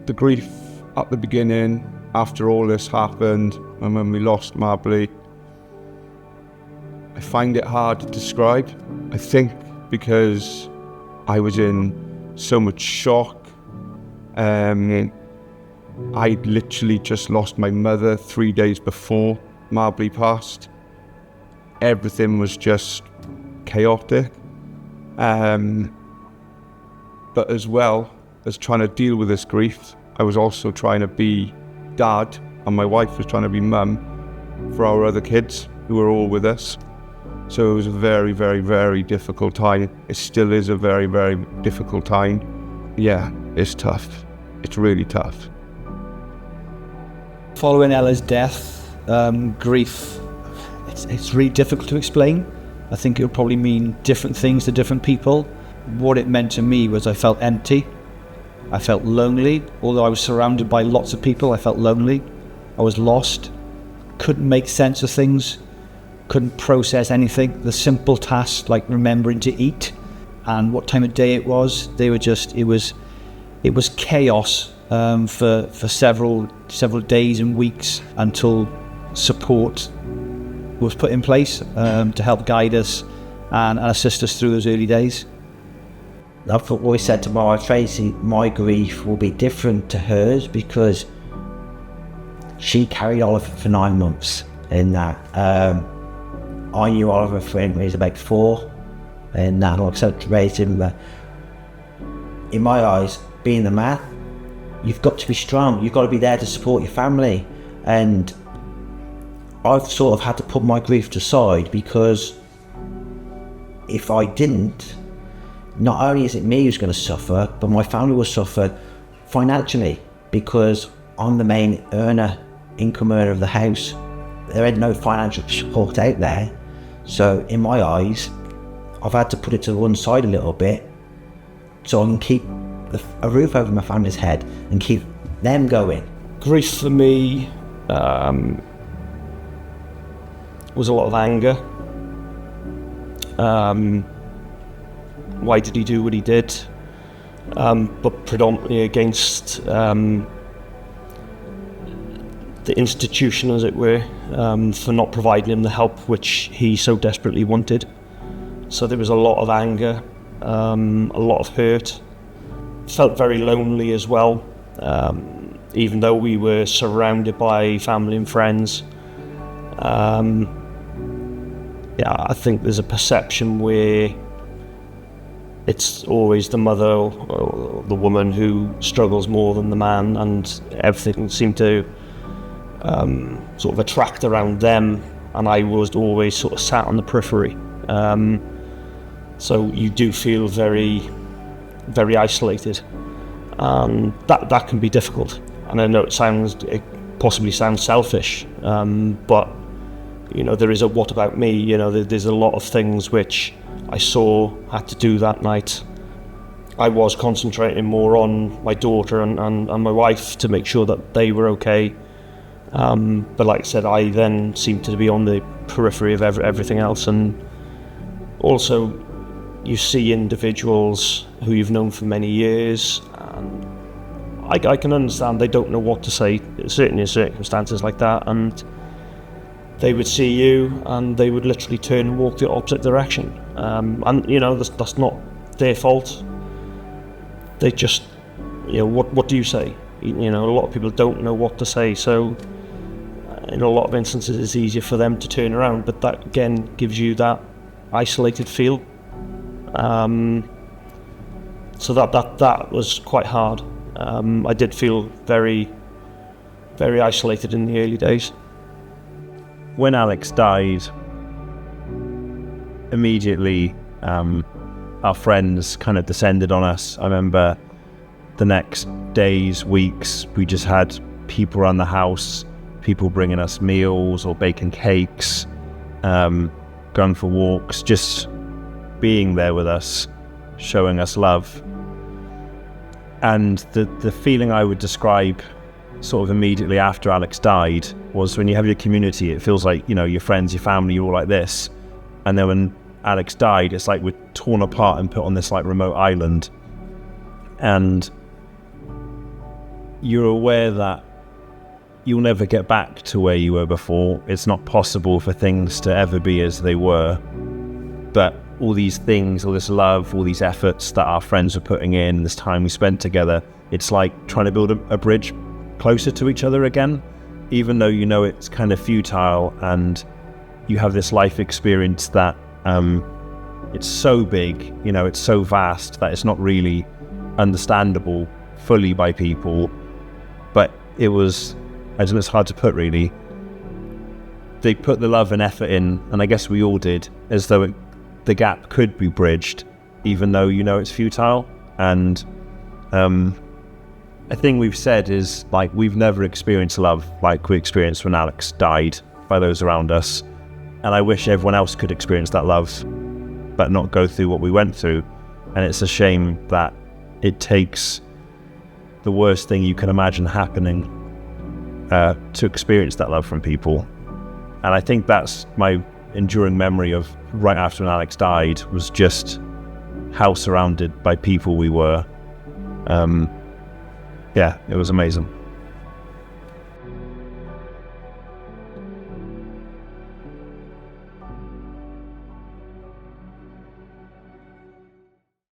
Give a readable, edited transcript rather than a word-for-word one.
The grief at the beginning, after all this happened, and when we lost Mably, I find it hard to describe. I think because I was in so much shock. I'd literally just lost my mother 3 days before Mably passed. Everything was just chaotic. But as well as trying to deal with this grief, I was also trying to be dad, and my wife was trying to be mum for our other kids who were all with us. So it was a very, very, very difficult time. It still is a very, very difficult time. Yeah, it's tough. It's really tough. Following Ella's death, grief, it's really difficult to explain. I think it would probably mean different things to different people. What it meant to me was I felt empty. I felt lonely. Although I was surrounded by lots of people, I felt lonely. I was lost. Couldn't make sense of things. Couldn't process anything. The simple tasks like remembering to eat and what time of day it was, they were just, it was chaos for several days and weeks until support was put in place to help guide us and assist us through those early days. I've always said to my wife Tracy, my grief will be different to hers because she carried Oliver for 9 months in that. I knew Oliver when he was about 4, and I accepted raised him. In my eyes, being the man, you've got to be strong. You've got to be there to support your family. And I've sort of had to put my grief aside because if I didn't, not only is it me who's going to suffer, but my family will suffer financially because I'm the main income earner of the house. There ain't no financial support out there. So in my eyes, I've had to put it to one side a little bit so I can keep a roof over my family's head and keep them going. Grief for me was a lot of anger. Why did he do what he did? But predominantly against the institution, as it were, for not providing him the help which he so desperately wanted. So there was a lot of anger, a lot of hurt. Felt very lonely as well, even though we were surrounded by family and friends. I think there's a perception where it's always the mother or the woman who struggles more than the man, and everything seemed to sort of attract around them, and I was always sort of sat on the periphery. So you do feel very, very isolated, and that can be difficult. And I know it possibly sounds selfish, but you know, there is a what about me. You know, there's a lot of things which I had to do that night. I was concentrating more on my daughter and my wife to make sure that they were okay. But like I said, I then seemed to be on the periphery of everything else. And also, you see individuals who you've known for many years, and I can understand they don't know what to say, certainly in circumstances like that, and they would see you and they would literally turn and walk the opposite direction. And you know, that's not their fault. They just, you know, what do you say? You know, a lot of people don't know what to say, so in a lot of instances it's easier for them to turn around, but that again gives you that isolated feel. So that was quite hard. I did feel very, very isolated in the early days. When Alex died, immediately our friends kind of descended on us. I remember the next days, weeks, we just had people around the house, people bringing us meals or baking cakes, going for walks, just being there with us, showing us love. And the feeling I would describe sort of immediately after Alex died was when you have your community, it feels like, you know, your friends, your family, you're all like this. And then when Alex died, it's like we're torn apart and put on this like remote island. And you're aware that you'll never get back to where you were before. It's not possible for things to ever be as they were. But all these things, all this love, all these efforts that our friends are putting in, this time we spent together, it's like trying to build a bridge closer to each other again, even though you know it's kind of futile, and you have this life experience that it's so big, you know, it's so vast that it's not really understandable fully by people. But it was, I don't know, it's hard to put really. They put the love and effort in, and I guess we all did, as though the gap could be bridged, even though you know it's futile. And a thing we've said is, like, we've never experienced love like we experienced when Alex died by those around us. And I wish everyone else could experience that love, but not go through what we went through. And it's a shame that it takes the worst thing you can imagine happening to experience that love from people. And I think that's my enduring memory of right after Alex died, was just how surrounded by people we were. Yeah, it was amazing.